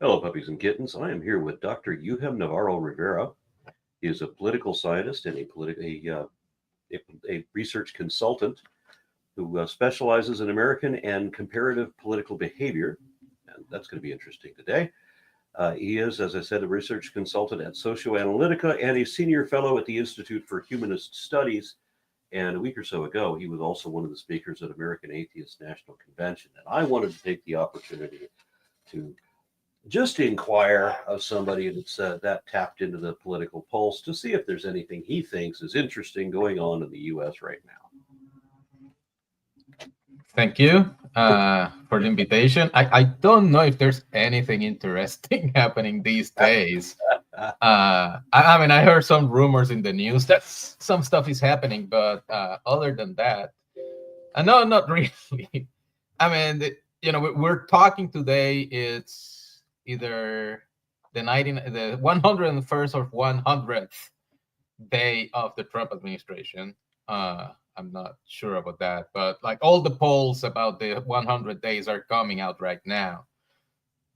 Hello, puppies and kittens. I am here with Dr. Yuhem Navarro-Rivera. He is a political scientist and a research consultant who specializes in American and comparative political behavior. And that's going to be interesting today. He is, as I said, a research consultant at Socioanalytica and a senior fellow at the Institute for Humanist Studies. And a week or so ago, he was also one of the speakers at American Atheist National Convention. And I wanted to take the opportunity to just inquire of somebody that's that tapped into the political pulse to see if there's anything he thinks is interesting going on in the U.S. right now. Thank you for the invitation. I don't know if there's anything interesting happening these days. I mean, I heard some rumors in the news that some stuff is happening, but other than that, no, not really. I mean, we're talking today. It's either the 101st or 100th day of the Trump administration. I'm not sure about that, but like all the polls about the 100 days are coming out right now.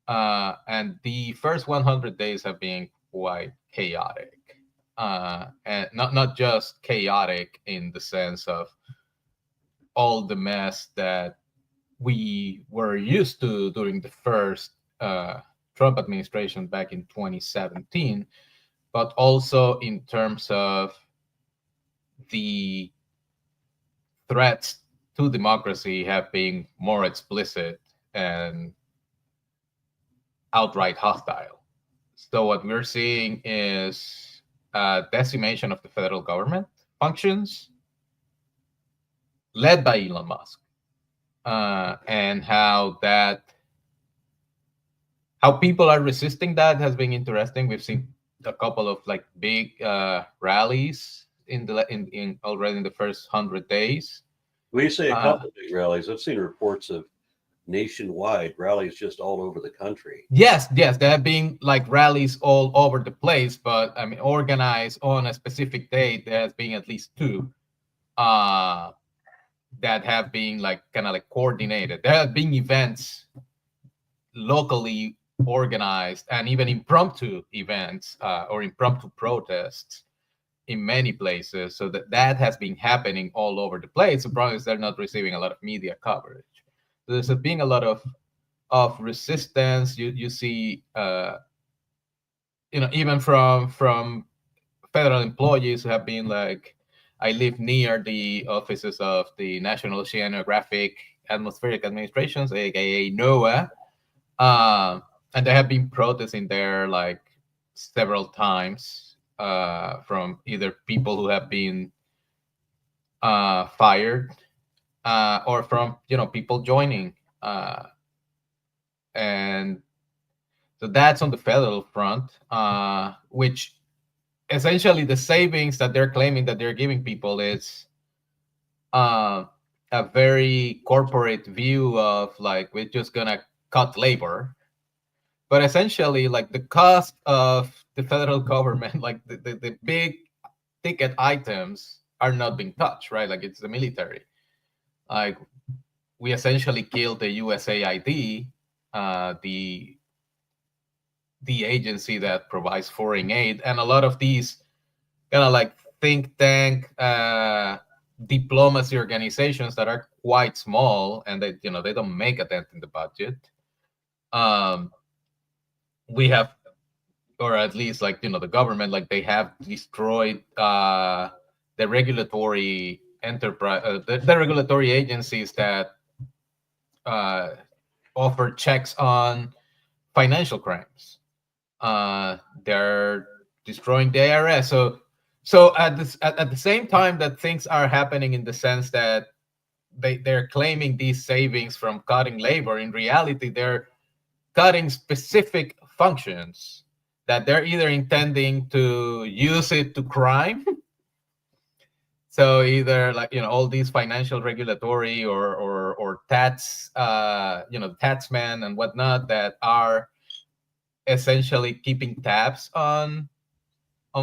And the first 100 days have been quite chaotic. And not just chaotic in the sense of all the mess that we were used to during the first Trump administration back in 2017, but also in terms of the threats to democracy have been more explicit and outright hostile. So what we're seeing is decimation of the federal government functions led by Elon Musk, and how people are resisting that has been interesting. We've seen a couple of like big rallies in already in the first 100 days. We say a couple of big rallies. I've seen reports of nationwide rallies just all over the country. Yes, there have been like rallies all over the place, but I mean, organized on a specific date, there has been at least two that have been like kind of like coordinated. There have been events locally organized and even impromptu events or impromptu protests in many places. So that has been happening all over the place. The problem is they're not receiving a lot of media coverage. So there's been a lot of resistance. You see, even from federal employees who have been like, I live near the offices of the National Oceanographic Atmospheric Administrations, aka NOAA, and there have been protesting there like several times from either people who have been fired or from people joining, and so that's on the federal front, which essentially the savings that they're claiming that they're giving people is a very corporate view of like, we're just gonna cut labor, but essentially like the cost of the federal government, like the big ticket items are not being touched, right? Like it's the military. Like we essentially killed the USAID, the agency that provides foreign aid, and a lot of these kind of like think tank diplomacy organizations that are quite small and they don't make a dent in the budget. We have, or at least like the government, like they have destroyed the regulatory enterprise, the regulatory agencies that offer checks on financial crimes. They're destroying the IRS. So at the same time that things are happening in the sense that they're claiming these savings from cutting labor, in reality they're cutting specific functions that they're either intending to use it to crime. So either like all these financial regulatory or tax taxmen and whatnot that are essentially keeping tabs on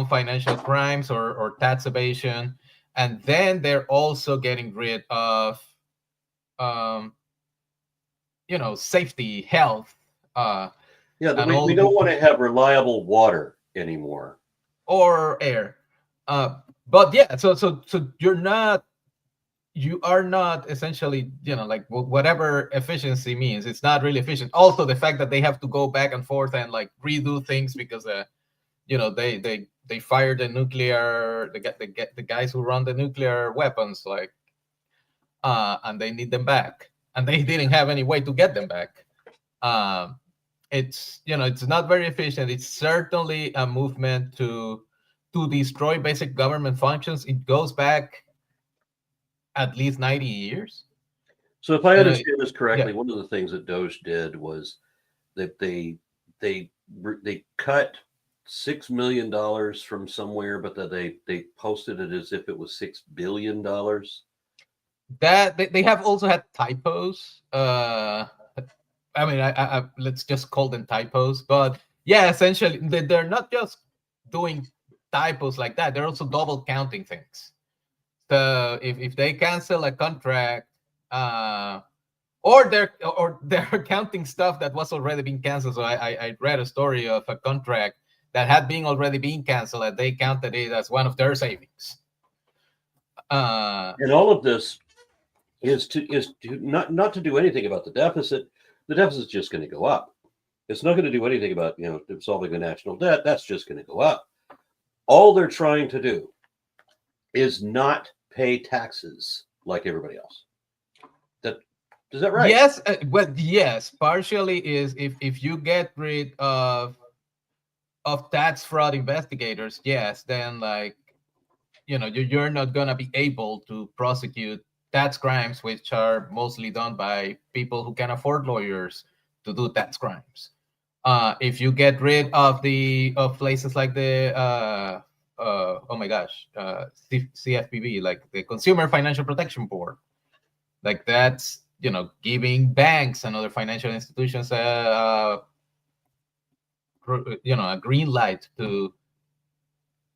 financial crimes or tax evasion, and then they're also getting rid of safety, health, Yeah, and we all don't want to have reliable water anymore. or air. But yeah, so you are not essentially, like whatever efficiency means, it's not really efficient. Also, the fact that they have to go back and forth and like redo things because they fired the nuclear the guys who run the nuclear weapons, like, and they need them back, and they didn't have any way to get them back. Um, it's not very efficient. It's certainly a movement to destroy basic government functions. It goes back at least 90 years. So if I You know, understand this yeah. correctly, one of the things that Doge did was that they they cut $6 million from somewhere, but that they posted it as if it was $6 billion. That they have also had typos. I mean, let's just call them typos. But yeah, essentially, they're not just doing typos like that. They're also double counting things. So if they cancel a contract, or they're counting stuff that was already being canceled. So I read a story of a contract that had been already being canceled, and they counted it as one of their savings. And all of this is to not to do anything about the deficit. The deficit's just going to go up. It's not going to do anything about solving the national debt. That's just going to go up. All they're trying to do is not pay taxes like everybody else. Is that right? Yes, well, yes, partially is if you get rid of tax fraud investigators, yes, then like you're not gonna be able to prosecute tax crimes, which are mostly done by people who can afford lawyers to do tax crimes. If you get rid of of places like the oh my gosh, CFPB, like the Consumer Financial Protection Board, like that's giving banks and other financial institutions a green light to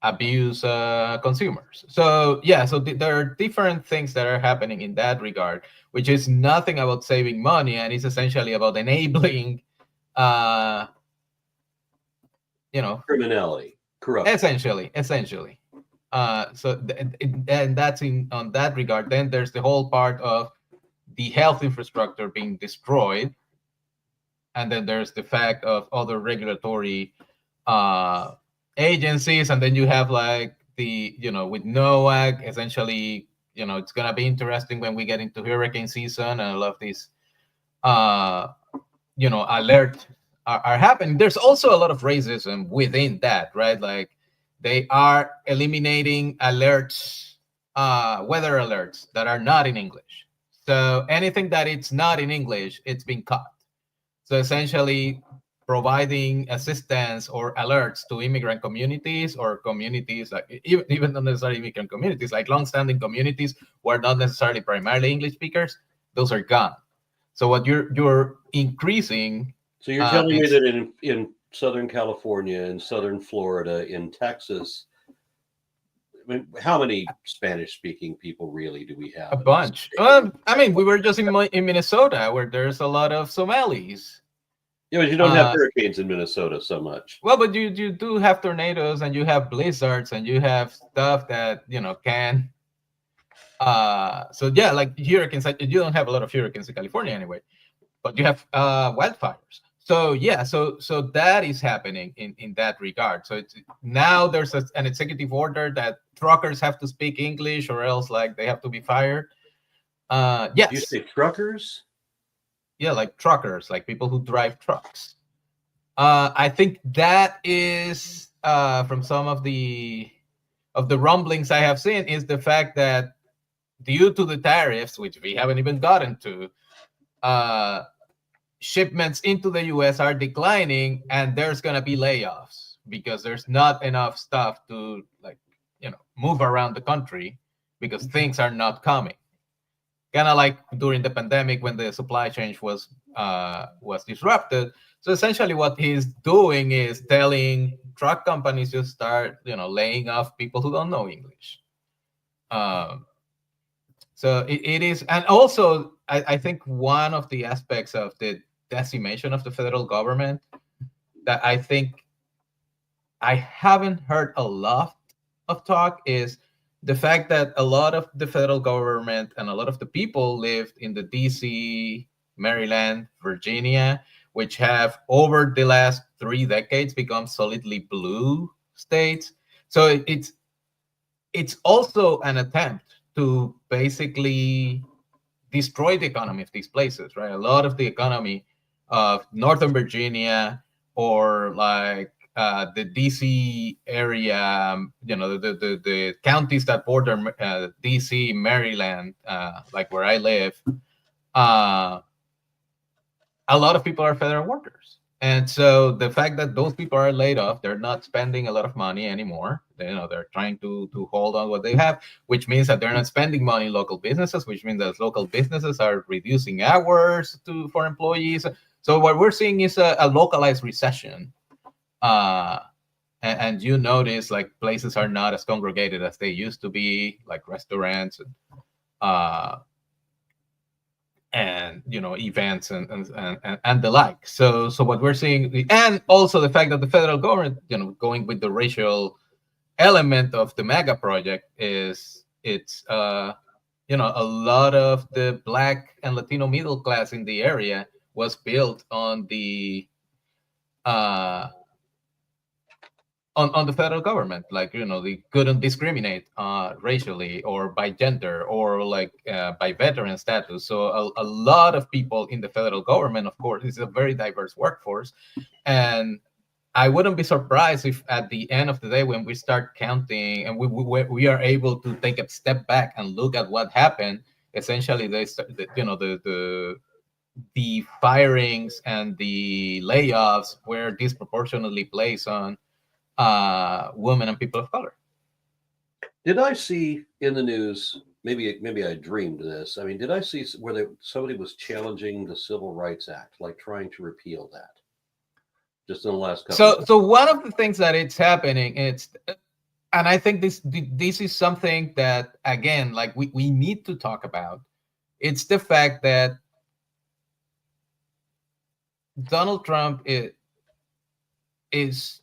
abuse consumers. So yeah, so there are different things that are happening in that regard, which is nothing about saving money, and it's essentially about enabling uh Criminality, corruption. essentially. And that's in on that regard. Then there's the whole part of the health infrastructure being destroyed, and then there's the fact of other regulatory uh, agencies, and then you have like with NOAA, essentially, it's gonna be interesting when we get into hurricane season, and I love these alert are happening. There's also a lot of racism within that, right? Like they are eliminating alerts, weather alerts that are not in English. So anything that it's not in English, it's been cut. So essentially providing assistance or alerts to immigrant communities or communities, like even not necessarily immigrant communities, like long-standing communities who are not necessarily primarily English speakers, those are gone. So what you're increasing. So you're telling me that in Southern California, in Southern Florida, in Texas, I mean, how many Spanish-speaking people really do we have? A bunch. I mean, we were just in Minnesota, where there's a lot of Somalis. Yeah, but you don't have hurricanes in Minnesota so much. Well, but you do have tornadoes, and you have blizzards, and you have stuff that can. So yeah, like hurricanes. You don't have a lot of hurricanes in California anyway, but you have wildfires. So yeah, so that is happening in that regard. So now there's an executive order that truckers have to speak English, or else like they have to be fired. Yes. You say truckers? Yeah, like truckers, like people who drive trucks. I think that is from some of the rumblings I have seen, is the fact that due to the tariffs, which we haven't even gotten to, shipments into the US are declining, and there's going to be layoffs because there's not enough stuff to move around the country because things are not coming. Kind of like during the pandemic when the supply chain was disrupted. So essentially what he's doing is telling truck companies to start laying off people who don't know English. So it is, and also I think one of the aspects of the decimation of the federal government that I think I haven't heard a lot of talk is the fact that a lot of the federal government and a lot of the people lived in the DC, Maryland, Virginia, which have over the last 3 decades become solidly blue states. So it's also an attempt to basically destroy the economy of these places, right? A lot of the economy of Northern Virginia or like the DC area, the counties that border DC, Maryland, like where I live, uh, a lot of people are federal workers. And so the fact that those people are laid off, they're not spending a lot of money anymore. They're trying to hold on what they have, which means that they're not spending money in local businesses, which means that local businesses are reducing hours for employees. So what we're seeing is a localized recession. Uh, and you notice like places are not as congregated as they used to be, like restaurants uh, and events and the like. So what we're seeing, and also the fact that the federal government, going with the racial element of the mega project, is it's a lot of the Black and Latino middle class in the area was built on the uh on the federal government. Like, they couldn't discriminate racially or by gender or like by veteran status. So a lot of people in the federal government, of course, is a very diverse workforce. And I wouldn't be surprised if at the end of the day, when we start counting and we are able to take a step back and look at what happened, essentially they start, the firings and the layoffs were disproportionately placed on women and people of color. Did I see in the news? Maybe I dreamed this. I mean, did I see where somebody was challenging the Civil Rights Act, like trying to repeal that? Just in the last couple. So one of the things that it's happening, and I think this is something that again, like we need to talk about. It's the fact that Donald Trump is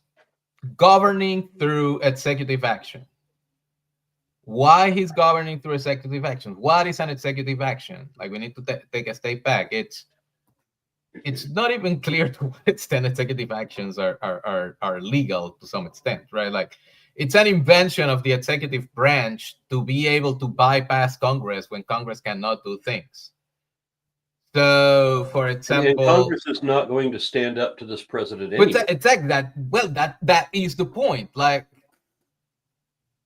governing through executive action. Why he's governing through executive action? What is an executive action? Like, we need to take a step back. It's not even clear to what extent executive actions are legal to some extent, right? Like, it's an invention of the executive branch to be able to bypass Congress when Congress cannot do things. So, for example, and Congress is not going to stand up to this president anymore. Exactly that. Well, that is the point. Like,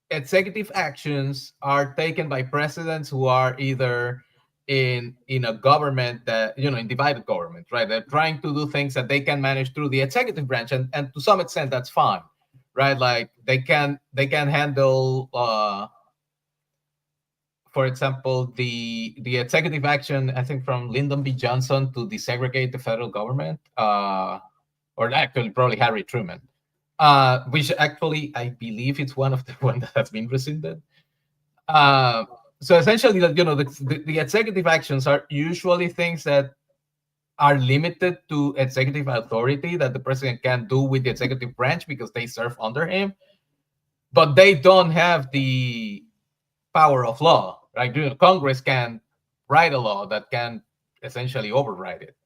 executive actions are taken by presidents who are either in a government that, in divided government, right? They're trying to do things that they can manage through the executive branch, and to some extent that's fine, right? Like, they can handle for example, the executive action, I think, from Lyndon B. Johnson to desegregate the federal government, or actually probably Harry Truman, which actually I believe it's one of the one that has been rescinded. So essentially, the executive actions are usually things that are limited to executive authority that the president can do with the executive branch because they serve under him, but they don't have the power of law. Right? Congress can write a law that can essentially override it.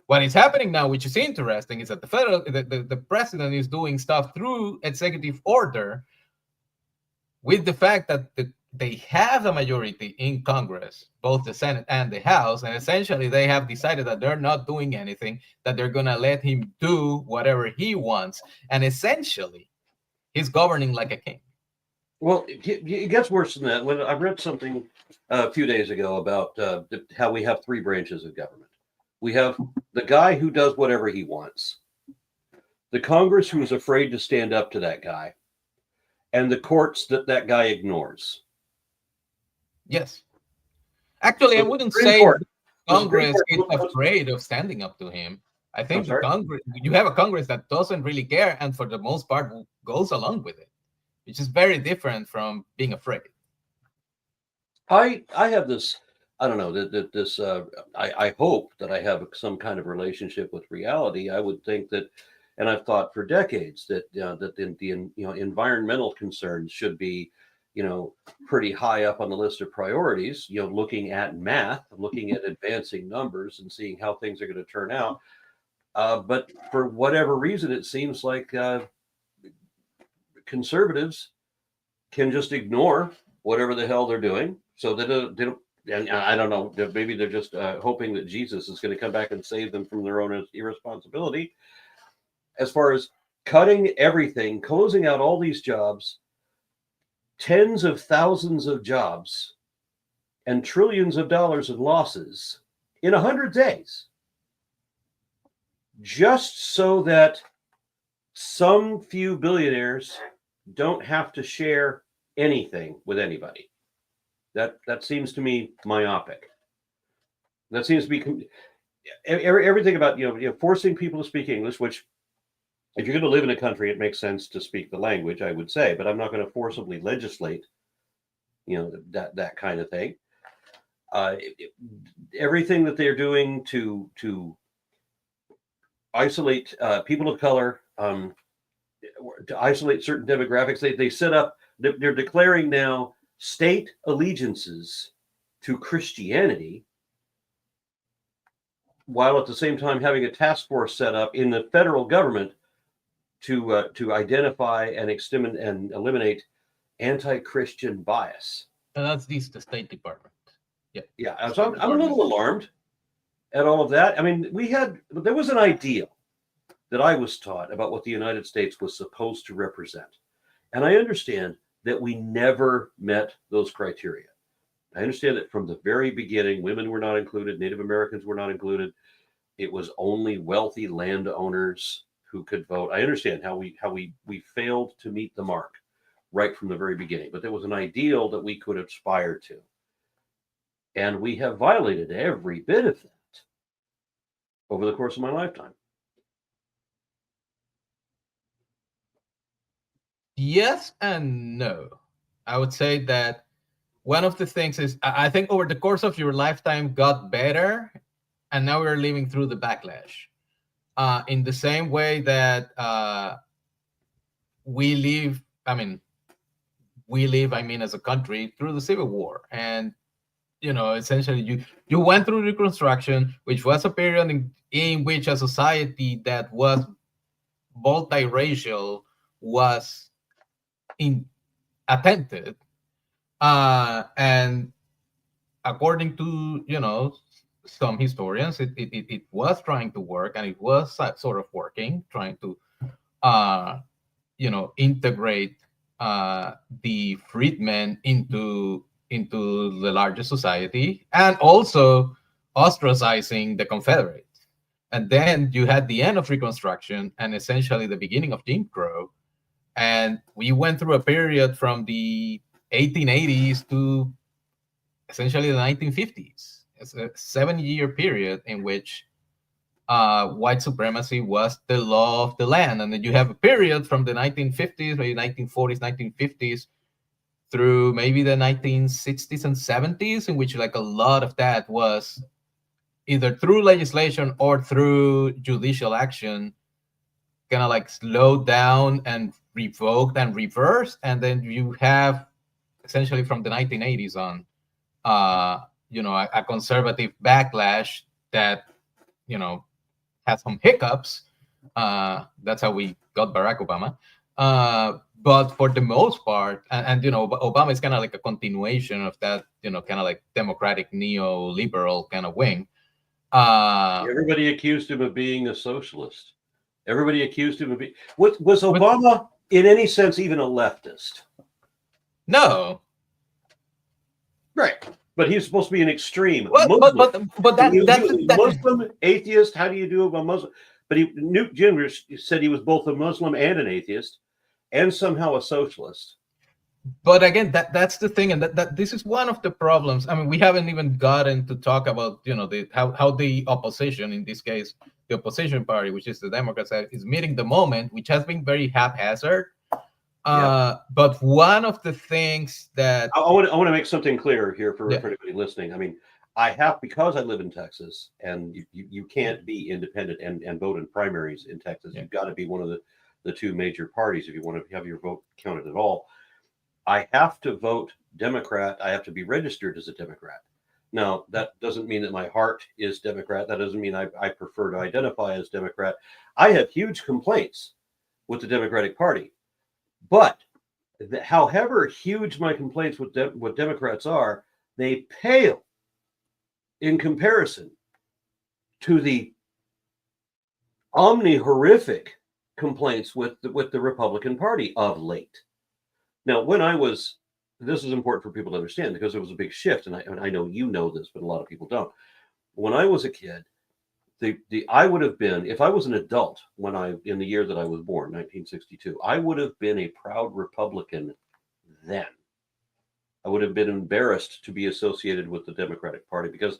What is happening now, which is interesting, is that the president is doing stuff through executive order, with the fact that they have a majority in Congress, both the Senate and the House, and essentially they have decided that they're not doing anything, that they're going to let him do whatever he wants, and essentially he's governing like a king. Well, it gets worse than that. When I read something a few days ago about how we have 3 branches of government. We have the guy who does whatever he wants, the Congress who is afraid to stand up to that guy, and the courts that guy ignores. Yes. Actually, I wouldn't say Congress is afraid of standing up to him. I think you have a Congress that doesn't really care, and for the most part goes along with it, which is very different from being afraid. I have this, I don't know, I hope that I have some kind of relationship with reality. I would think that And I've thought for decades that environmental concerns should be, pretty high up on the list of priorities. Looking at math, looking at advancing numbers, and seeing how things are going to turn out. But for whatever reason, it seems like conservatives can just ignore whatever the hell they're doing, so that they don't. And I don't know, maybe they're just hoping that Jesus is going to come back and save them from their own irresponsibility. As far as cutting everything, closing out all these jobs, tens of thousands of jobs, and trillions of dollars in losses in 100 days, just so that some few billionaires don't have to share anything with anybody. That seems to me myopic. That seems to be everything about forcing people to speak English, which, if you're going to live in a country, it makes sense to speak the language, I would say, but I'm not going to forcibly legislate, that kind of thing. Everything that they're doing to isolate people of color, to isolate certain demographics, they set up. They're declaring now state allegiances to Christianity, while at the same time having a task force set up in the federal government to identify and eliminate anti-Christian bias. And that's the State Department. Yeah. So I'm a little alarmed at all of that. I mean, there was an ideal that I was taught about what the United States was supposed to represent, and I understand that we never met those criteria. I understand that from the very beginning, women were not included, Native Americans were not included. It was only wealthy landowners who could vote. I understand how we failed to meet the mark right from the very beginning, but there was an ideal that we could aspire to. And we have violated every bit of that over the course of my lifetime. Yes and no. I would say that one of the things is, I think over the course of your lifetime got better, and now we're living through the backlash. In the same way that we live as a country through the Civil War. And, essentially you went through Reconstruction, which was a period in which a society that was multiracial was attempted, and according to some historians, it was trying to work, and it was sort of working, trying to integrate the freedmen into the larger society, and also ostracizing the Confederates. And then you had the end of Reconstruction and essentially the beginning of Jim Crow. And we went through a period from the 1880s to essentially the 1950s. It's a 7-year period in which white supremacy was the law of the land. And then you have a period from the 1950s, maybe 1940s, 1950s, through maybe the 1960s and 70s, in which like a lot of that was either through legislation or through judicial action kind of like slowed down and revoked and reversed. And then you have essentially from the 1980s on, a conservative backlash that, had some hiccups. That's how we got Barack Obama. But for the most part, and Obama is kind of like a continuation of that, kind of like democratic neoliberal kind of wing. Everybody accused him of being a socialist. Everybody accused him of being. Was Obama in any sense even a leftist? No. Right. But he's supposed to be an extreme Muslim. But that's Muslim, atheist. How do you do a Muslim? But Newt Gingrich said he was both a Muslim and an atheist, and somehow a socialist. But again, that's the thing, and that this is one of the problems. I mean, we haven't even gotten to talk about how the opposition, in this case, the opposition party, which is the Democrats, is meeting the moment, which has been very haphazard. But one of the things that I want to make something clear here for everybody listening. I mean, because I live in Texas, and you can't be independent and vote in primaries in Texas. Yeah. You've got to be one of the two major parties if you want to have your vote counted at all. I have to vote Democrat. I have to be registered as a Democrat. Now, that doesn't mean that my heart is Democrat. That doesn't mean I prefer to identify as Democrat. I have huge complaints with the Democratic Party. But however huge my complaints with Democrats are, they pale in comparison to the horrific complaints with the Republican Party of late. Now, this is important for people to understand because there was a big shift, and I know you know this, but a lot of people don't. When I was a kid, I would have been, if I was an adult in the year that I was born, 1962, I would have been a proud Republican then. I would have been embarrassed to be associated with the Democratic Party because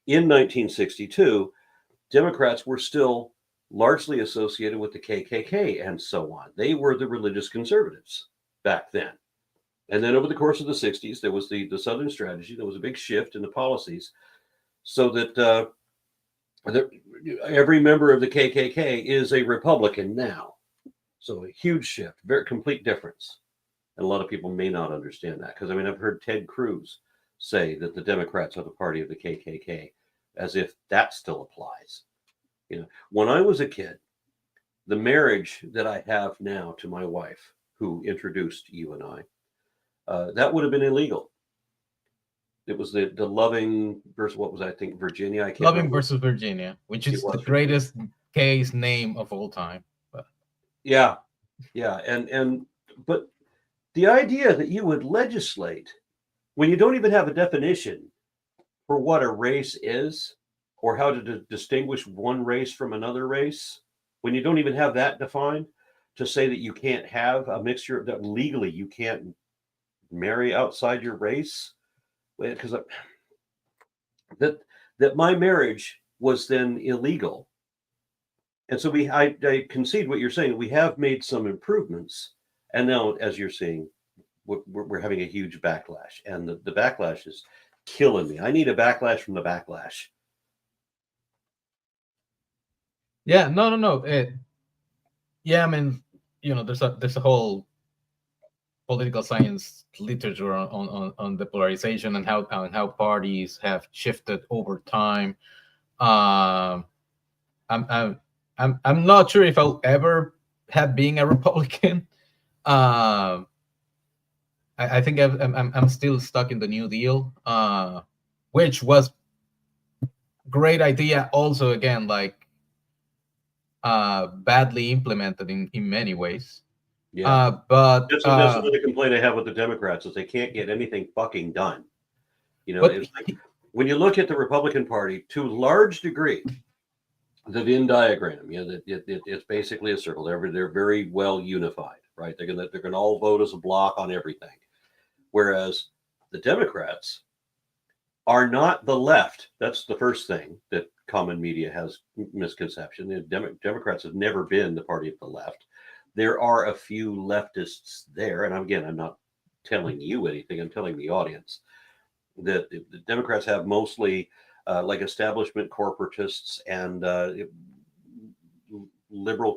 in 1962, Democrats were still largely associated with the KKK and so on. They were the religious conservatives back then. And then over the course of the 60s, there was the Southern strategy. There was a big shift in the policies so that every member of the KKK is a Republican now. So a huge shift, very complete difference. And a lot of people may not understand that because I've heard Ted Cruz say that the Democrats are the party of the KKK, as if that still applies. When I was a kid, the marriage that I have now to my wife, who introduced you and I, that would have been illegal. It was the Loving versus what was I think Virginia. I can't Loving remember. versus Virginia, which is the greatest case name of all time. But yeah, but the idea that you would legislate when you don't even have a definition for what a race is or how to distinguish one race from another race, when you don't even have that defined, to say that you can't have a mixture, that legally you can't marry outside your race, because that my marriage was then illegal. And so I concede what you're saying. We have made some improvements. And now, as you're seeing, we're having a huge backlash. And the backlash is killing me. I need a backlash from the backlash. Yeah, no. Yeah, there's a whole political science literature on the polarization and how parties have shifted over time. I'm not sure if I'll ever have been a Republican. I think I'm still stuck in the New Deal, which was great idea. Also, again, badly implemented in many ways. Yeah, but that's another complaint I have with the Democrats is they can't get anything fucking done. It's like when you look at the Republican Party, to a large degree, the Venn diagram, it's basically a circle. They're very well unified, right? They're gonna all vote as a block on everything, whereas the Democrats are not the left. That's the first thing that common media has misconception. The Democrats have never been the party of the left. There are a few leftists there, and again, I'm not telling you anything. I'm telling the audience that the Democrats have mostly like establishment corporatists and neoliberal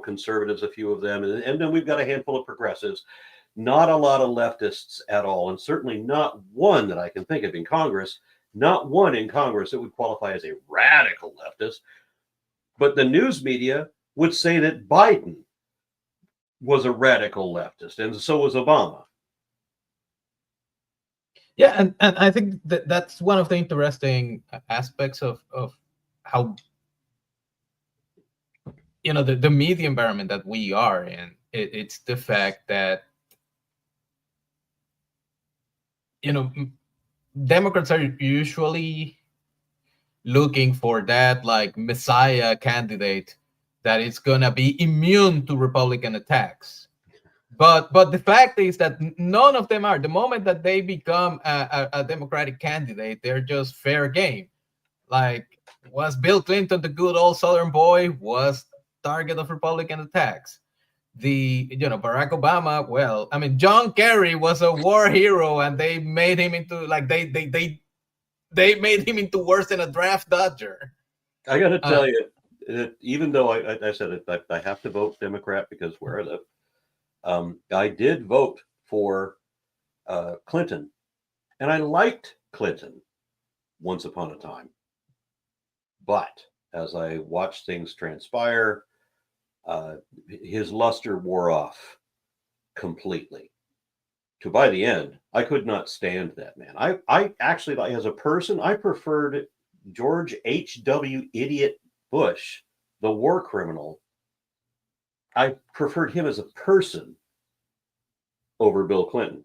conservatives, a few of them, and then we've got a handful of progressives. Not a lot of leftists at all, and certainly not one that I can think of in Congress. Not one in Congress that would qualify as a radical leftist. But the news media would say that Biden was a radical leftist, and so was Obama. Yeah, and I think that's one of the interesting aspects of how the media environment that we are in. It's the fact that Democrats are usually looking for that messiah candidate that is gonna be immune to Republican attacks. But the fact is that none of them are. The moment that they become a Democratic candidate, they're just fair game. Was Bill Clinton, the good old Southern boy, was target of Republican attacks? Barack Obama, well, I mean, John Kerry was a war hero, and they made him into like they made him into worse than a draft dodger. I got to Uh, tell you that even though I said it, I have to vote Democrat because where I live, I did vote for Clinton, and I liked Clinton once upon a time. But as I watched things transpire, his luster wore off completely. To by the end, I could not stand that man. I actually, like, as a person, I preferred George H.W. Idiot Bush, the war criminal. I preferred him as a person over Bill Clinton.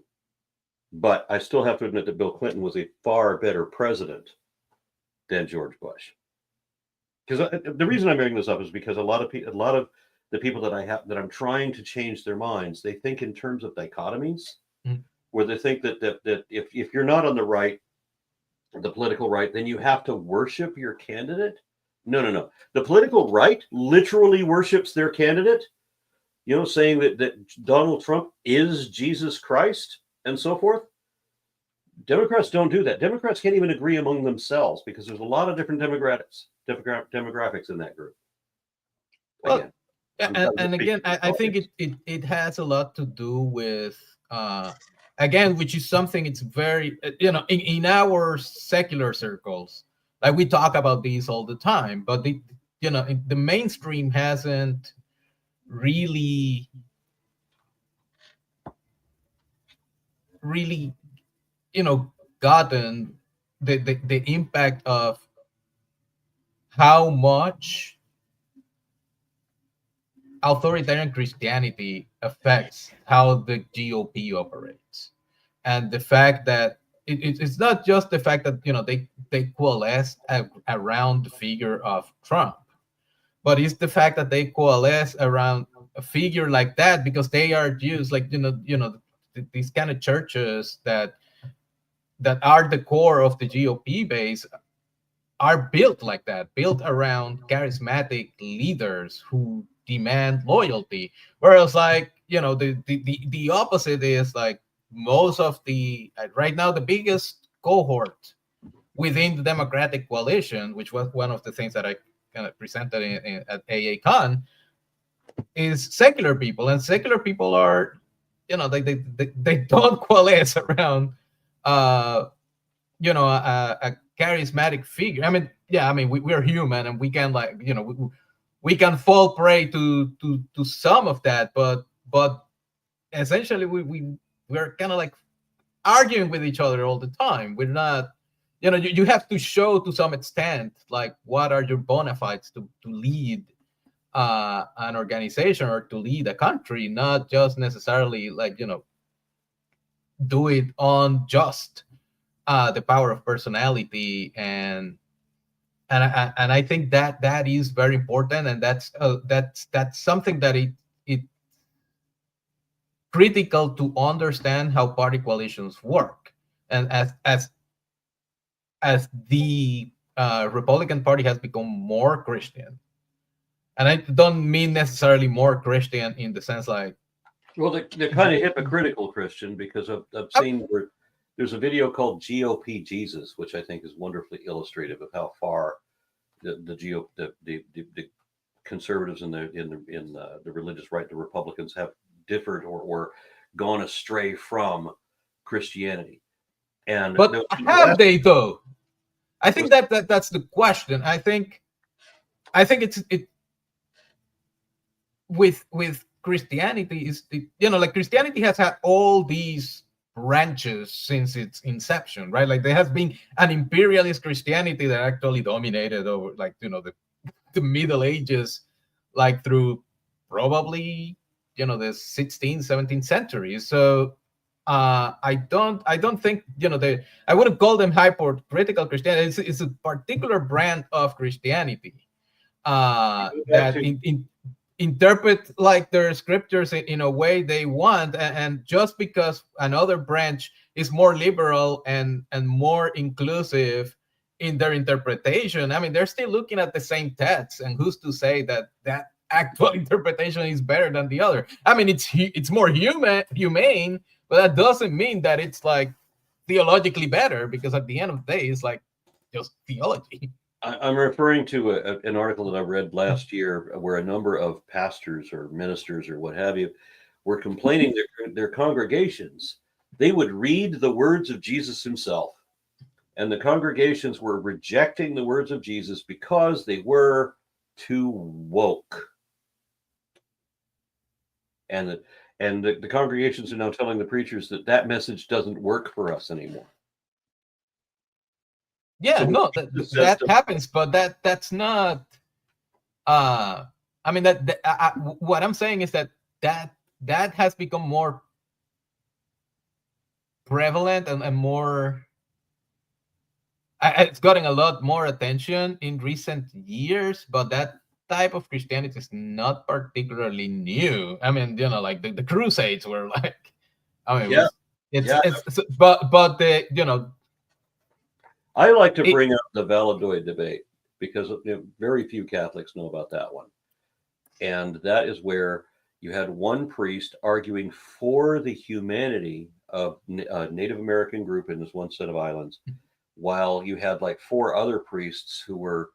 But I still have to admit that Bill Clinton was a far better president than George Bush. Because the reason I'm bringing this up is because a lot of the people that I'm trying to change their minds, they think in terms of dichotomies, where they think that if you're not on the right, the political right, then you have to worship your candidate. No. The political right literally worships their candidate. Saying that Donald Trump is Jesus Christ and so forth. Democrats don't do that. Democrats can't even agree among themselves because there's a lot of different demographics in that group. Well, and again, I think it has a lot to do with again, which is something it's very in our secular circles, like we talk about these all the time, but the mainstream hasn't really gotten the impact of how much authoritarian Christianity affects how the GOP operates, and the fact that it's not just the fact that they coalesce around the figure of Trump, but it's the fact that they coalesce around a figure like that because they are Jews, like these kind of churches that are the core of the GOP base are built like that, built around charismatic leaders who demand loyalty. Whereas, like, the opposite is like most of the right now the biggest cohort within the Democratic coalition, which was one of the things that I kind of presented at AACon, is secular people, and secular people are, they don't coalesce around, a charismatic figure. I mean, yeah, I mean, we're human, and we can, like, we can fall prey to some of that, but essentially we're kind of like arguing with each other all the time. We're not, you have to show to some extent, like, what are your bona fides to lead an organization or to lead a country, not just necessarily, like, do it on just the power of personality. And I think that is very important, and that's something that it critical to understand how party coalitions work. And as the Republican Party has become more Christian, and I don't mean necessarily more Christian in the sense like, well, they're kind of hypocritical Christian, because I've seen where there's a video called GOP Jesus, which I think is wonderfully illustrative of how far the conservatives in the religious right, the Republicans, have differed or gone astray from Christianity. And but have they though? I think that's the question. I think it's with Christianity is like Christianity has had all these branches since its inception, right? Like there has been an imperialist Christianity that actually dominated over, like, the Middle Ages, like through probably the 16th, 17th centuries. So I don't think I wouldn't call them hypercritical Christianity. It's a particular brand of Christianity that interpret, like, their scriptures in a way they want, and just because another branch is more liberal and more inclusive in their interpretation, I mean, they're still looking at the same texts, and who's to say that actual interpretation is better than the other. I mean, it's more humane, but that doesn't mean that it's like theologically better, because at the end of the day, it's like just theology. I'm referring to an article that I read last year where a number of pastors or ministers or what have you were complaining their congregations. They would read the words of Jesus himself, and the congregations were rejecting the words of Jesus because they were too woke. And the congregations are now telling the preachers that message doesn't work for us anymore. Yeah, So no, that happens, but that's not. I mean, what I'm saying is that has become more prevalent and more. It's gotten a lot more attention in recent years, but that type of Christianity is not particularly new. I mean, like the Crusades were like, I mean, but the I like to bring up the Valladolid debate because very few Catholics know about that one. And that is where you had one priest arguing for the humanity of a Native American group in this one set of islands, while you had like 4 other priests who were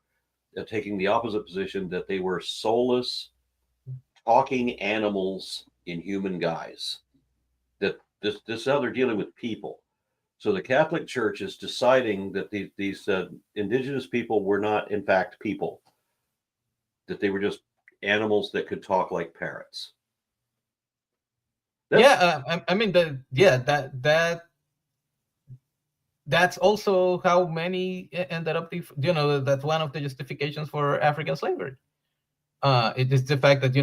taking the opposite position, that they were soulless, talking animals in human guise. That this is how they're dealing with people. So the Catholic Church is deciding that these indigenous people were not, in fact, people, that they were just animals that could talk like parrots. I mean, that's also how many ended up. That's one of the justifications for African slavery. It is the fact that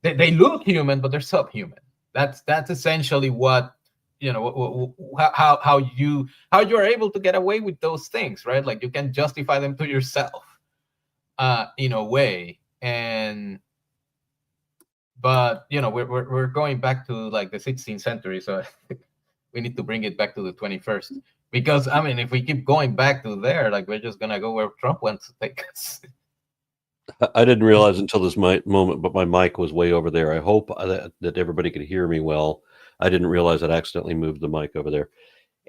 they look human, but they're subhuman. That's essentially what how you are able to get away with those things, right? Like you can justify them to yourself, in a way. But we're going back to like the 16th century, so we need to bring it back to the 21st, because I mean, if we keep going back to there, like we're just gonna go where Trump wants to take us. I didn't realize until this moment, but my mic was way over there. I hope that everybody could hear me well. I didn't realize I'd accidentally moved the mic over there.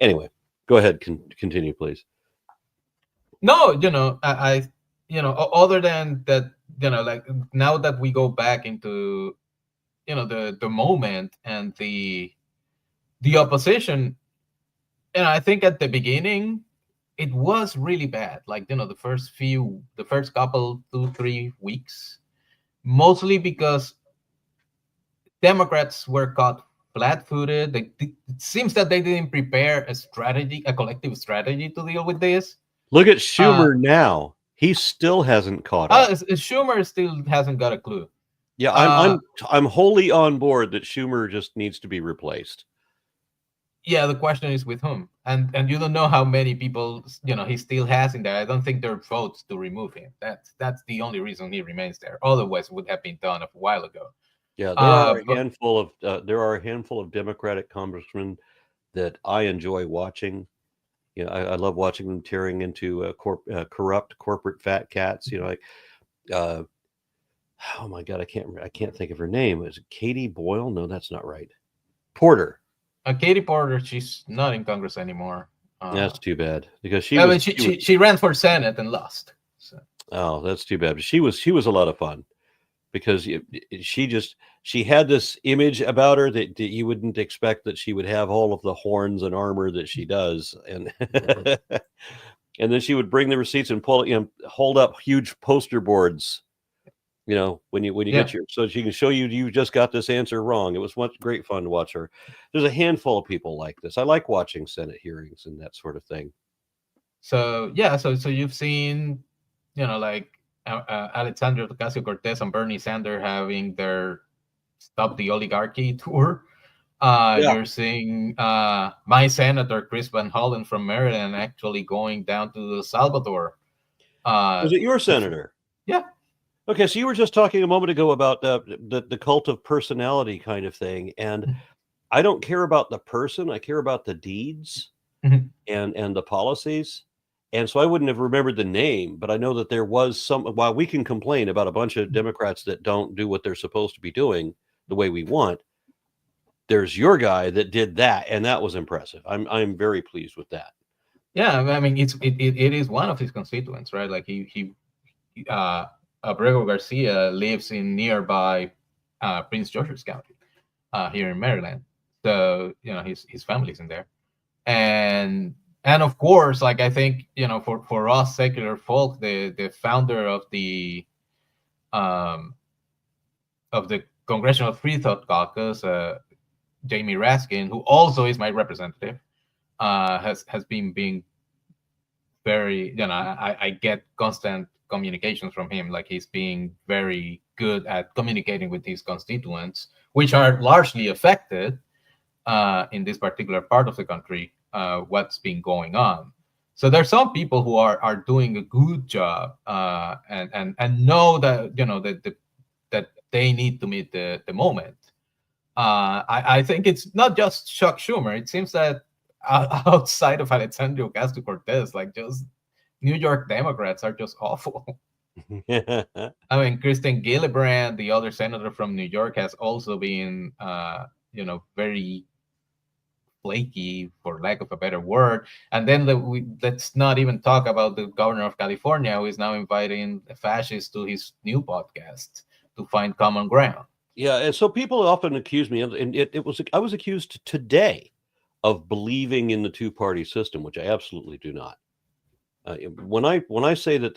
Anyway, go ahead, continue, please. No, I other than that, like now that we go back into the moment and the opposition, I think at the beginning it was really bad. Like the first couple 2-3 weeks, mostly because Democrats were caught flat-footed. It seems that they didn't prepare a collective strategy to deal with this. Look at Schumer now. He still hasn't caught up. Schumer still hasn't got a clue. Yeah, I'm wholly on board that Schumer just needs to be replaced. Yeah, the question is with whom, and you don't know how many people he still has in there. I don't think there are votes to remove him. That's the only reason he remains there. Otherwise, it would have been done a while ago. Yeah, there are a handful of Democratic congressmen that I enjoy watching. I love watching them tearing into corrupt corporate fat cats. Like, oh my God, I can't think of her name. Is it Katie Boyle? No, that's not right. Porter. Katie Porter, she's not in Congress anymore. That's too bad, because she ran for Senate and lost. So. Oh, that's too bad. But she was a lot of fun, because she had this image about her that you wouldn't expect that she would have all of the horns and armor that she does, and and then she would bring the receipts and hold up huge poster boards. When you get so she can show you just got this answer wrong. It was great fun to watch her. There's a handful of people like this. I like watching Senate hearings and that sort of thing. So so you've seen, like Alexandria Ocasio-Cortez and Bernie Sanders having their Stop the Oligarchy tour. You're seeing my senator Chris Van Hollen from Maryland actually going down to El Salvador. Was it your senator? Yeah. Okay, so you were just talking a moment ago about the cult of personality kind of thing, and I don't care about the person. I care about the deeds and the policies. And so I wouldn't have remembered the name, but I know that there was some. While we can complain about a bunch of Democrats that don't do what they're supposed to be doing the way we want, there's your guy that did that, and that was impressive. I'm very pleased with that. Yeah, I mean, it is one of his constituents, right? Like Abrego Garcia lives in nearby Prince George's County here in Maryland, so his family's in there, and of course, like I think for us secular folk, the founder um, of the Congressional Free Thought Caucus, Jamie Raskin, who also is my representative, has been being very, I get constant communications from him. Like he's being very good at communicating with his constituents, which are largely affected in this particular part of the country, what's been going on. So there's some people who are doing a good job and know that that they need to meet the moment. I think it's not just Chuck Schumer. It seems that outside of Alexandria Ocasio-Cortez, like just New York Democrats are just awful. I mean, Kristen Gillibrand, the other senator from New York, has also been, very flaky, for lack of a better word. And then let's not even talk about the governor of California, who is now inviting fascists to his new podcast to find common ground. Yeah, and so people often accuse me, and I was accused today of believing in the two-party system, which I absolutely do not. When I say that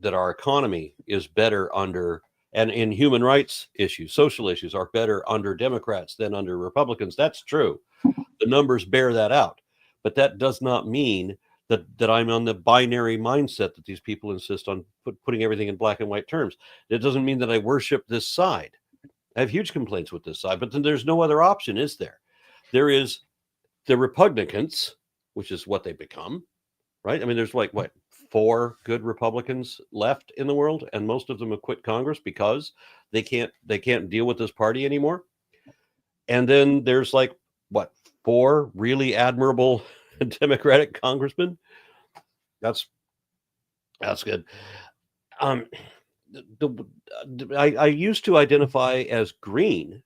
that our economy is better under, and in human rights issues, social issues are better under Democrats than under Republicans, that's true. The numbers bear that out, but that does not mean that I'm on the binary mindset that these people insist on putting everything in black and white terms. It doesn't mean that I worship this side. I have huge complaints with this side, but then there's no other option, is there? There is the Republicans, which is what they become, right? I mean, there's like what, 4 good Republicans left in the world, and most of them have quit Congress because they can't deal with this party anymore. And then there's like what, 4 really admirable Democratic congressmen. That's good. I used to identify as green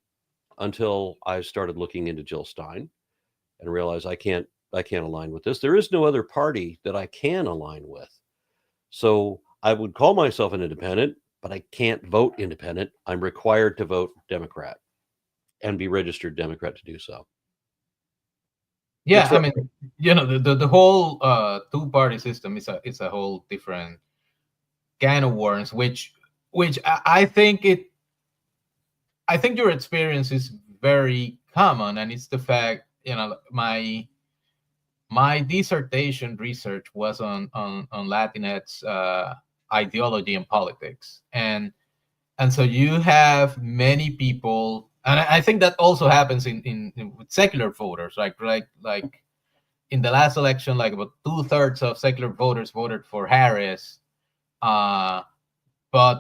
until I started looking into Jill Stein and realized I can't align with this. There is no other party that I can align with. So I would call myself an independent, but I can't vote independent. I'm required to vote Democrat and be registered Democrat to do so. Yeah, I mean, the whole two-party system is a whole different can of worms, which I think your experience is very common, and it's the fact, my dissertation research was on Latinx ideology and politics, and so you have many people, and I think that also happens in with secular voters, like in the last election, like about 2/3 of secular voters voted for Harris, but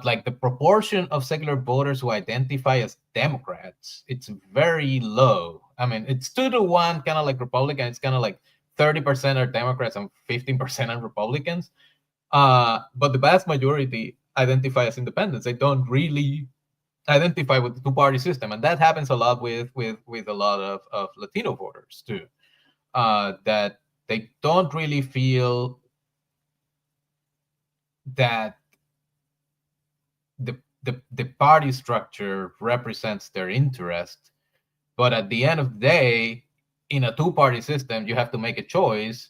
like the proportion of secular voters who identify as Democrats, it's very low. I mean, it's 2-1, kind of like Republican. It's kind of like 30% are Democrats and 15% are Republicans. But the vast majority identify as independents. They don't really identify with the two-party system, and that happens a lot with a lot of Latino voters too. That they don't really feel that the party structure represents their interest, but at the end of the day, in a two-party system, you have to make a choice,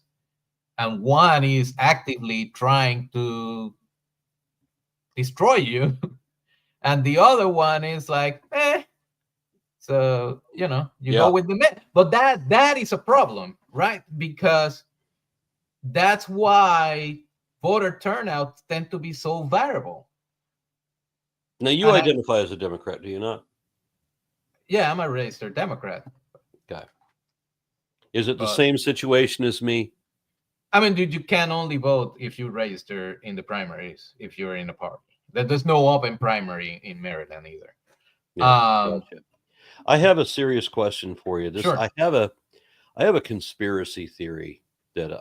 and one is actively trying to destroy you, and the other one is like, so you go with the man. But that is a problem, right? Because that's why voter turnouts tend to be so variable. Now, you identify as a Democrat, do you not? Yeah, I'm a registered Democrat. Okay. Is it the same situation as me? I mean, you can only vote if you register in the primaries, if you're in a party. There's no open primary in Maryland either. Yeah, gotcha. I have a serious question for you. Sure. I have a conspiracy theory that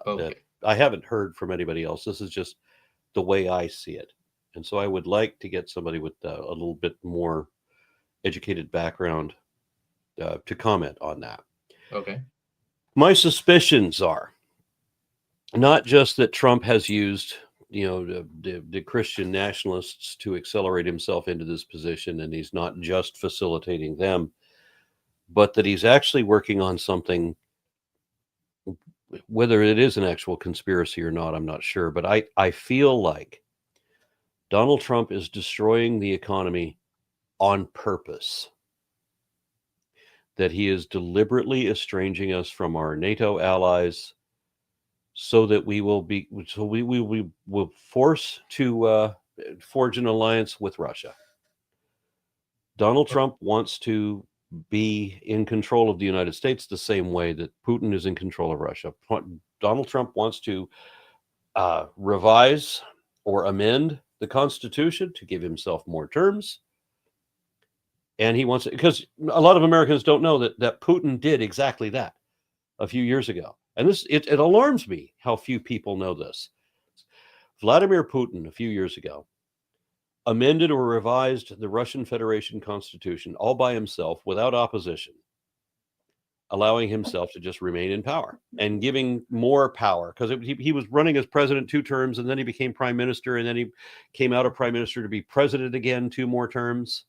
I haven't heard from anybody else. This is just the way I see it. And so I would like to get somebody with a little bit more educated background to comment on that. Okay. My suspicions are not just that Trump has used, the Christian nationalists to accelerate himself into this position, and he's not just facilitating them, but that he's actually working on something. Whether it is an actual conspiracy or not, I'm not sure. But I feel like Donald Trump is destroying the economy on purpose. That he is deliberately estranging us from our NATO allies, so that we will force to forge an alliance with Russia. Donald Trump wants to be in control of the United States the same way that Putin is in control of Russia. Donald Trump wants to revise or amend the Constitution to give himself more terms. And he wants it because a lot of Americans don't know that Putin did exactly that a few years ago. And it alarms me how few people know this. Vladimir Putin, a few years ago, amended or revised the Russian Federation Constitution all by himself without opposition, allowing himself to just remain in power and giving more power, because he was running as president 2 terms, and then he became prime minister, and then he came out of prime minister to be president again 2 more terms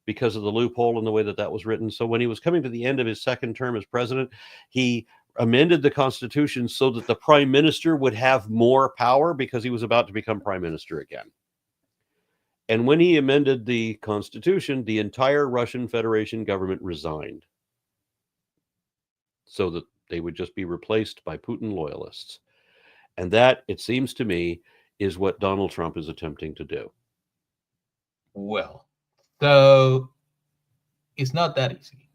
because of the loophole in the way that was written. So when he was coming to the end of his 2nd term as president, he amended the Constitution so that the prime minister would have more power because he was about to become prime minister again. And when he amended the Constitution, the entire Russian Federation government resigned so that they would just be replaced by Putin loyalists. And that, it seems to me, is what Donald Trump is attempting to do. Well, so it's not that easy.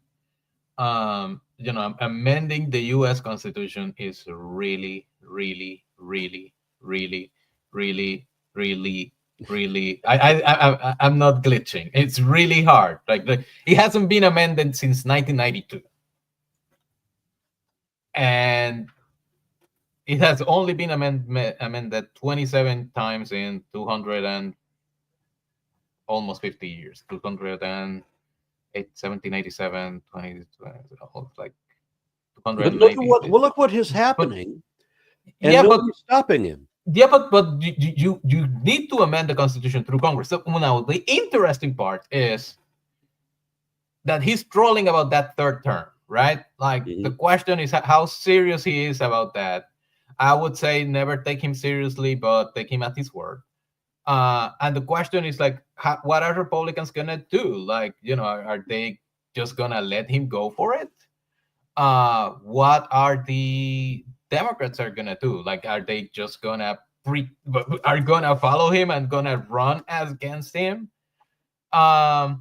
Amending the U.S. Constitution is really, really, really, really, really, really, really. I'm not glitching. It's really hard. Like it hasn't been amended since 1992, and it has only been amended 27 times in 200 and almost 50 years. 200 and 1787, 20, like 290. But look what is happening, and yeah, nobody's stopping him. Yeah, but you need to amend the Constitution through Congress. So now the interesting part is that he's trolling about that 3rd term, right? Like the question is how serious he is about that. I would say never take him seriously, but take him at his word. And the question is like, what are Republicans gonna do? Like, are they just gonna let him go for it? What are the Democrats are gonna do? Like, are they just gonna follow him and gonna run against him? But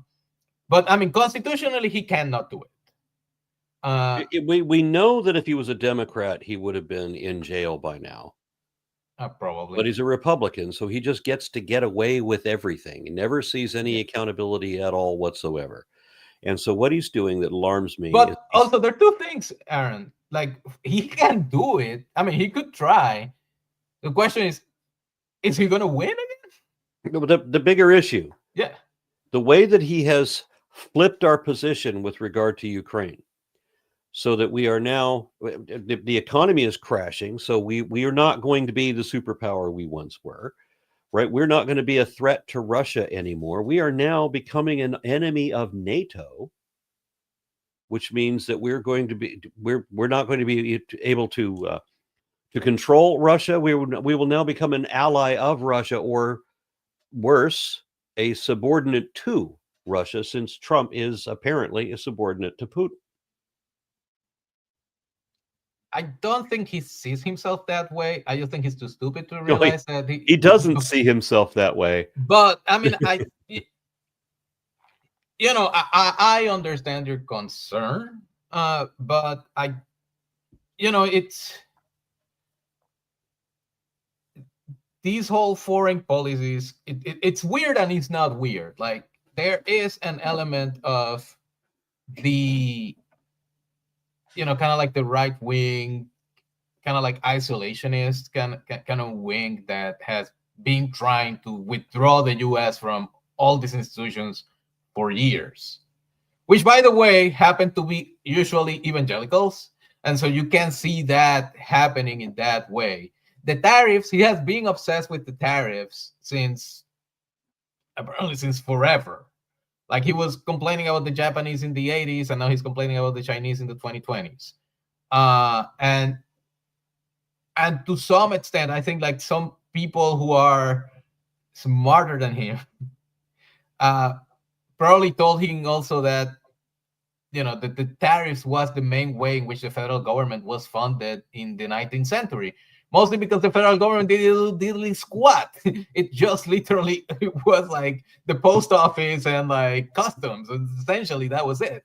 I mean, constitutionally, he cannot do it. We know that if he was a Democrat, he would have been in jail by now. Probably. But he's a Republican, so he just gets to get away with everything. He never sees any accountability at all whatsoever. And so what he's doing that alarms me. But also, there are 2 things, Aaron. Like, he can do it. I mean, he could try. The question is he going to win again? The bigger issue. Yeah. The way that he has flipped our position with regard to Ukraine, so that we are now, the economy is crashing. So we are not going to be the superpower we once were, right? We're not going to be a threat to Russia anymore. We are now becoming an enemy of NATO, which means that we're not going to be able to control Russia. We will now become an ally of Russia, or worse, a subordinate to Russia, since Trump is apparently a subordinate to Putin. I don't think he sees himself that way. I just think he's too stupid to realize that he doesn't see himself that way. But I mean, I understand your concern, but it's these whole foreign policies. It's weird and it's not weird. Like, there is an element of the kind of like the right wing kind of like isolationist kind of wing that has been trying to withdraw the U.S. from all these institutions for years, which, by the way, happen to be usually evangelicals. And so you can see that happening in that way. The tariffs, he has been obsessed with the tariffs apparently since forever. Like he was complaining about the Japanese in the 80s, and now he's complaining about the Chinese in the 2020s. And to some extent, I think like some people who are smarter than him probably told him also that the tariffs was the main way in which the federal government was funded in the 19th century, mostly because the federal government did squat. It just literally was like the post office and like customs, and essentially that was it.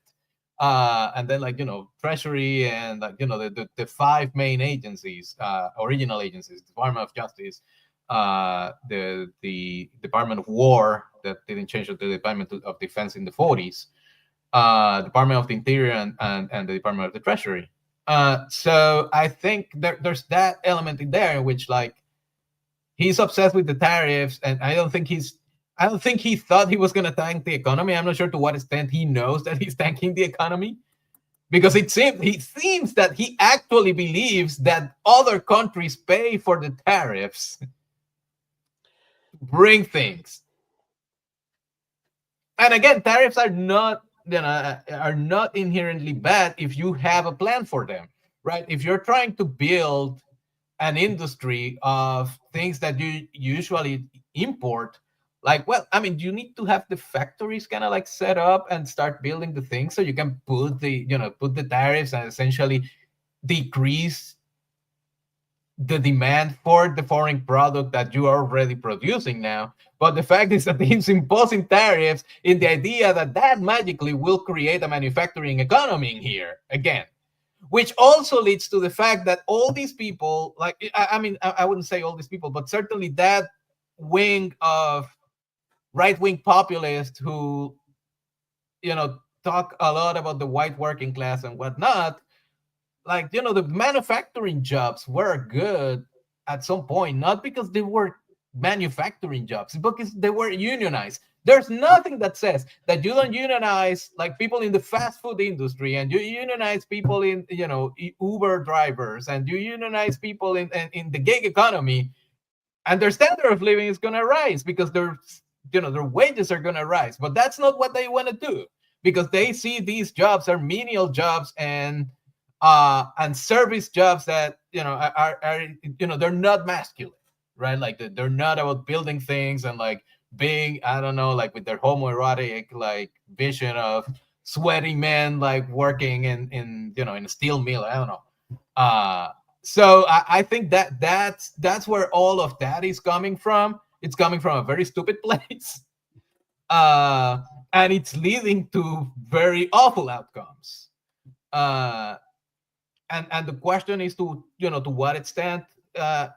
And then like Treasury and like the five main agencies, original agencies: Department of Justice, the Department of War that didn't change to the Department of Defense in the 40s, Department of the Interior, and the Department of the Treasury. So I think there's that element in there in which like he's obsessed with the tariffs, and I don't think he thought he was going to tank the economy. I'm not sure to what extent he knows that he's tanking the economy, because he seems that he actually believes that other countries pay for the tariffs to bring things. And again, tariffs are not inherently bad if you have a plan for them, right? If you're trying to build an industry of things that you usually import, like, well, I mean, you need to have the factories kind of like set up and start building the things so you can put the tariffs and essentially decrease the demand for the foreign product that you are already producing now. But the fact is that he's imposing tariffs in the idea that magically will create a manufacturing economy in here again, which also leads to the fact that all these people, like, I mean, I wouldn't say all these people, but certainly that wing of right-wing populists who, talk a lot about the white working class and whatnot, like, the manufacturing jobs were good at some point, not because they were manufacturing jobs, because they were unionized. There's nothing that says that you don't unionize like people in the fast food industry, and you unionize people in Uber drivers, and you unionize people in the gig economy, and their standard of living is going to rise because their wages are going to rise. But that's not what they want to do, because they see these jobs are menial jobs and service jobs that are they're not masculine, right? Like they're not about building things and like being, I don't know, like with their homoerotic like vision of sweaty men like working in a steel mill. I don't know. So I think that's where all of that is coming from. It's coming from a very stupid place, and it's leading to very awful outcomes. And the question is to what extent our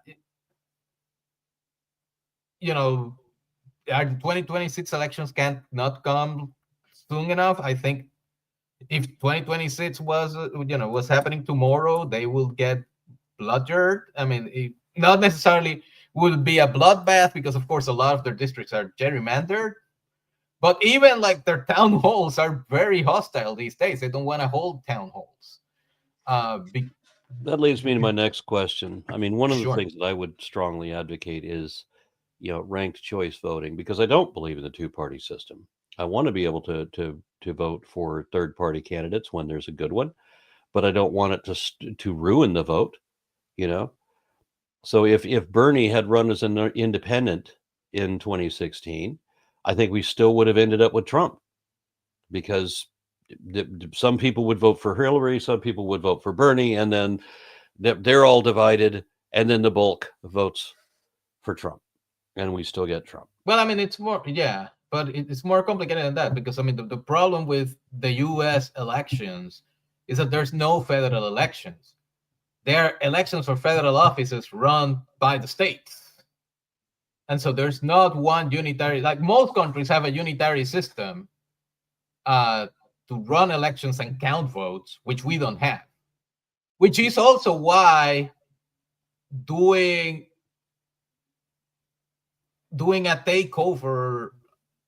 2026 elections can't not come soon enough. I think if 2026 was happening tomorrow, they will get bludgeoned. I mean, it not necessarily will be a bloodbath, because of course a lot of their districts are gerrymandered, but even like their town halls are very hostile these days. They don't want to hold town halls. That leads me to my next question. I mean, one of the Sure. things that I would strongly advocate is, ranked choice voting, because I don't believe in the two-party system. I want to be able to vote for third-party candidates when there's a good one, but I don't want it to ruin the vote. So if Bernie had run as an independent in 2016, I think we still would have ended up with Trump, because some people would vote for Hillary, some people would vote for Bernie, and then they're all divided, and then the bulk votes for Trump, and we still get Trump. Well, I mean, it's more, yeah, but it's more complicated than that, because I mean, the problem with the U.S. elections is that there's no federal elections. There are elections for federal offices run by the states. And so there's not one unitary, like most countries have a unitary system to run elections and count votes, which we don't have. Which is also why doing a takeover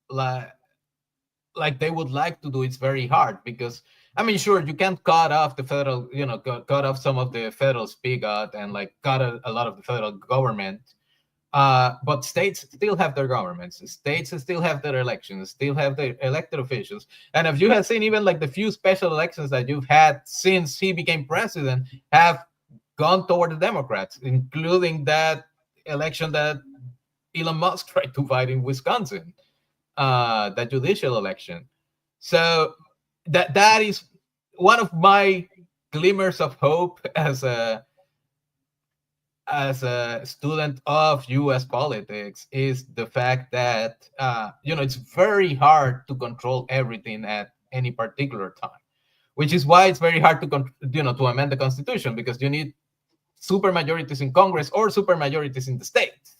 like they would like to do, it's very hard because I mean, sure, you can't cut off the federal, cut off some of the federal spigot and like cut a lot of the federal government. But states still have their governments. States still have their elections, still have their elected officials. And if you have seen even like the few special elections that you've had since he became president have gone toward the Democrats, including that election that Elon Musk tried to fight in Wisconsin, that judicial election. So that is one of my glimmers of hope as a student of U.S. politics is the fact that it's very hard to control everything at any particular time, which is why it's very hard to amend the Constitution, because you need super majorities in Congress or super majorities in the states,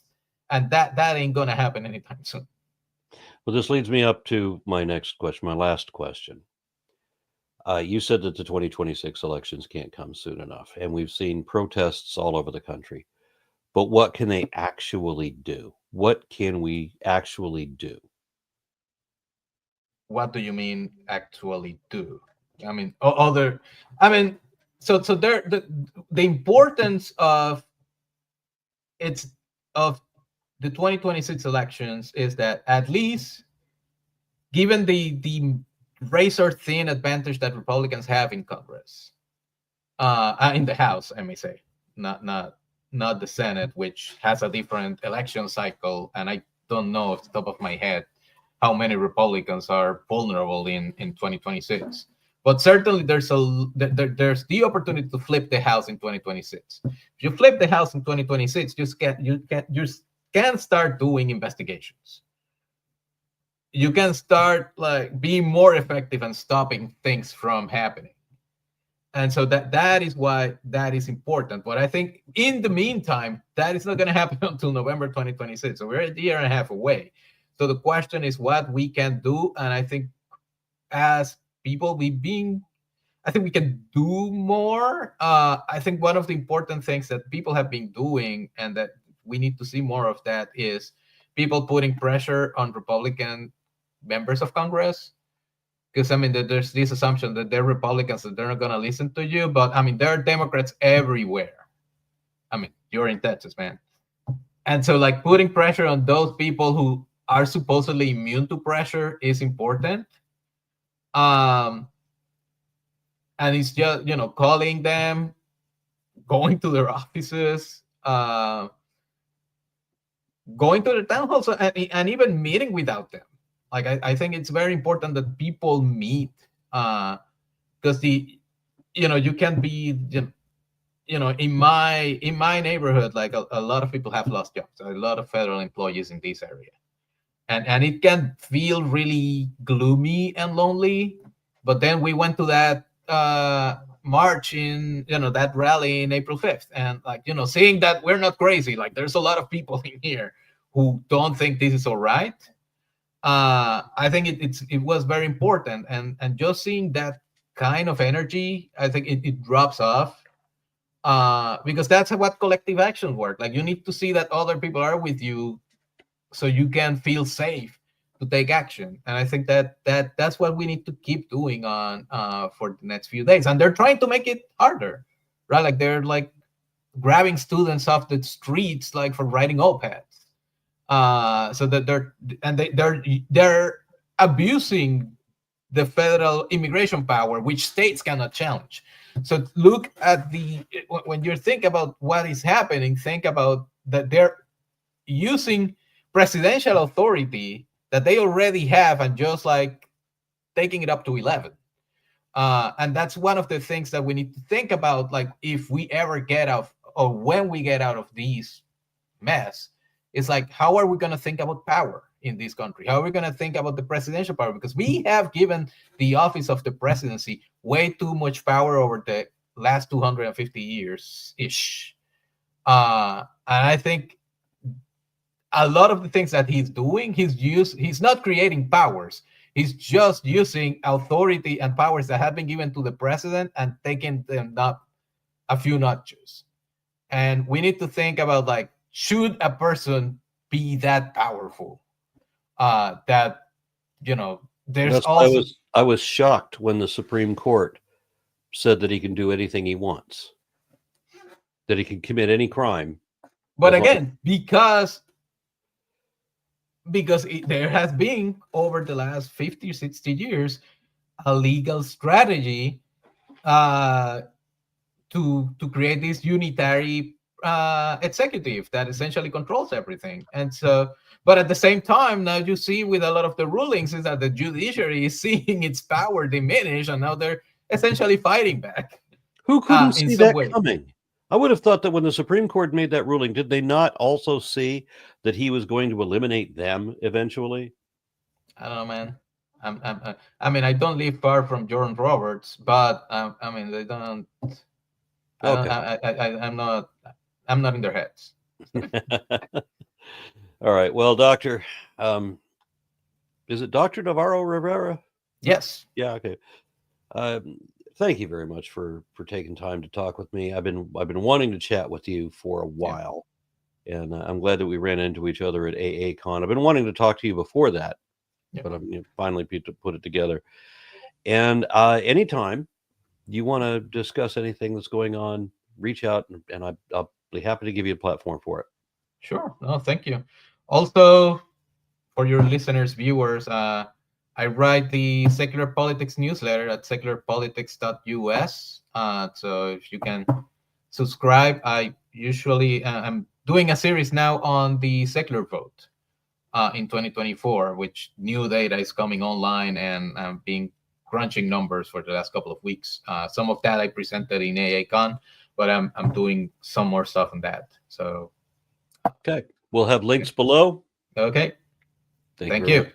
and that ain't gonna happen anytime soon. Well, this leads me up to my next question, my last question. You said that the 2026 elections can't come soon enough, and we've seen protests all over the country. But what can they actually do? What can we actually do? What do you mean actually do? I mean, other. I mean, so there the importance of of the 2026 elections is that, at least given the razor thin advantage that Republicans have in Congress, in the House, I may say, not the Senate, which has a different election cycle, and I don't know off the top of my head how many Republicans are vulnerable in 2026. But certainly there's the opportunity to flip the House in 2026. If you flip the House in 2026, you can start doing investigations. You can start like being more effective and stopping things from happening. And so that is why that is important. But I think in the meantime, that is not going to happen until November 2026. So we're a year and a half away. So the question is what we can do. And I think as people, I think we can do more. I think one of the important things that people have been doing, and that we need to see more of that, is people putting pressure on Republican members of Congress. Because I mean, there's this assumption that they're Republicans, that they're not going to listen to you. But I mean, there are Democrats everywhere. I mean, you're in Texas, man. And so like putting pressure on those people who are supposedly immune to pressure is important. And it's just, calling them, going to their offices, going to their town halls, and even meeting without them. Like I think it's very important that people meet, because you can be, in my neighborhood, like a lot of people have lost jobs, a lot of federal employees in this area, and it can feel really gloomy and lonely. But then we went to that march that rally in April 5th, and like seeing that we're not crazy, like there's a lot of people in here who don't think this is all right. I think it was very important, and just seeing that kind of energy, I think it drops off, because that's what collective action work. Like you need to see that other people are with you, so you can feel safe to take action. And I think that's what we need to keep doing on for the next few days. And they're trying to make it harder, right? Like they're like grabbing students off the streets, like for writing op-eds. So that they're abusing the federal immigration power, which states cannot challenge. So look at when you think about what is happening, think about that they're using presidential authority that they already have and just like taking it up to 11. And that's one of the things that we need to think about. Like if we ever get out, or when we get out of this mess, it's like, how are we going to think about power in this country? How are we going to think about the presidential power? Because we have given the office of the presidency way too much power over the last 250 years-ish. And I think a lot of the things that he's doing, he's not creating powers. He's just using authority and powers that have been given to the president and taking them up a few notches. And we need to think about, like, should a person be that powerful? That, there's That's why also, I was shocked when the Supreme Court said that he can do anything he wants, that he can commit any crime but as long as. again, because there has been, over the last 50 or 60 years, a legal strategy uh, to create this unitary executive that essentially controls everything. And so, but at the same time, now you see with a lot of the rulings is that the judiciary is seeing its power diminish, and now they're essentially fighting back Who couldn't in see some that way. coming? I would have thought that when the Supreme Court made that ruling, did they not also see that he was going to eliminate them eventually? I don't know, man. I mean, I don't live far from Jordan Roberts, but I mean, they don't. I don't. Okay. I'm not. I'm not in their heads. All right. Well, Doctor, is it Dr. Navarro Rivera? Yes. Yeah. Okay. Um, Thank you very much for taking time to talk with me. I've been wanting to chat with you for a Yeah. while, and I'm glad that we ran into each other at AACon. I've been wanting to talk to you before that, Yeah. but I'm finally put it together. And anytime you want to discuss anything that's going on, reach out, and I'll be happy to give you a platform for it. Sure. No, thank you. Also, for your listeners, viewers, I write the Secular Politics newsletter at secularpolitics.us. So if you can subscribe, I usually I'm doing a series now on the secular vote in 2024, which new data is coming online, and I'm being crunching numbers for the last couple of weeks. Some of that I presented in AACon, but I'm doing some more stuff on that. So Okay, we'll have links below. okay, Thank you thank very much. you.